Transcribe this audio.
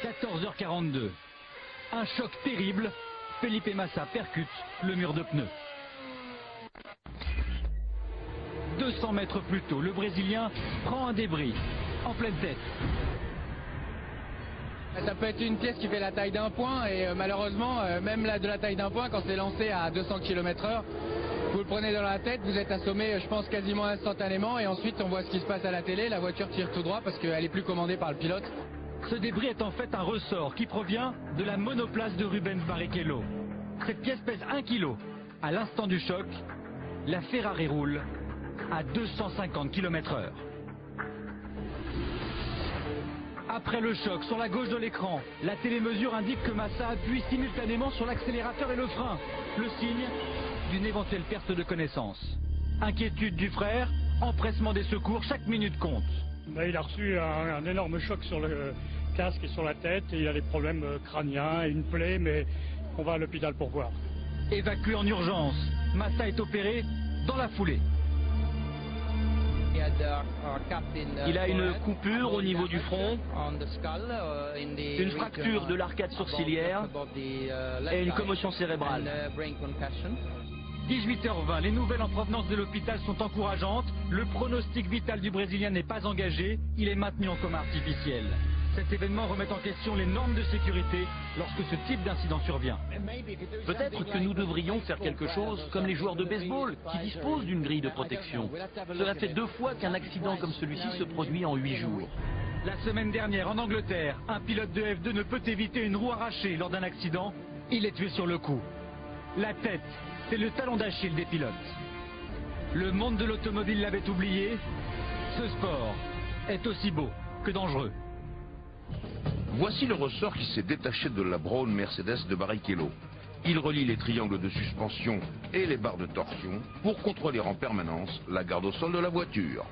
14h42. Un choc terrible. Felipe Massa percute le mur de pneus. 200 mètres plus tôt, le Brésilien prend un débris en pleine tête. Ça peut être une pièce qui fait la taille d'un point et malheureusement, même de la taille d'un point, quand c'est lancé à 200 km/h, vous le prenez dans la tête, vous êtes assommé, je pense, quasiment instantanément, et ensuite on voit ce qui se passe à la télé, la voiture tire tout droit parce qu'elle est plus commandée par le pilote. Ce débris est en fait un ressort qui provient de la monoplace de Rubens Barrichello. Cette pièce pèse 1 kg. À l'instant du choc, la Ferrari roule à 250 km/h. Après le choc, sur la gauche de l'écran, la télémesure indique que Massa appuie simultanément sur l'accélérateur et le frein, le signe d'une éventuelle perte de connaissance. Inquiétude du frère, empressement des secours, chaque minute compte. Il a reçu un énorme choc sur le casque et sur la tête, et il a des problèmes crâniens et une plaie, mais on va à l'hôpital pour voir. Évacué en urgence, Massa est opéré dans la foulée. Il a une coupure au niveau du front, une fracture de l'arcade sourcilière et une commotion cérébrale. 18h20, les nouvelles en provenance de l'hôpital sont encourageantes. Le pronostic vital du Brésilien n'est pas engagé, il est maintenu en coma artificiel. Cet événement remet en question les normes de sécurité lorsque ce type d'incident survient. Peut-être que nous devrions faire quelque chose comme les joueurs de baseball qui disposent d'une grille de protection. Cela fait 2 fois qu'un accident comme celui-ci se produit en 8 jours. La semaine dernière, en Angleterre, un pilote de F2 ne peut éviter une roue arrachée lors d'un accident. Il est tué sur le coup. La tête, c'est le talon d'Achille des pilotes. Le monde de l'automobile l'avait oublié. Ce sport est aussi beau que dangereux. Voici le ressort qui s'est détaché de la Brown Mercedes de Barrichello. Il relie les triangles de suspension et les barres de torsion pour contrôler en permanence la garde au sol de la voiture.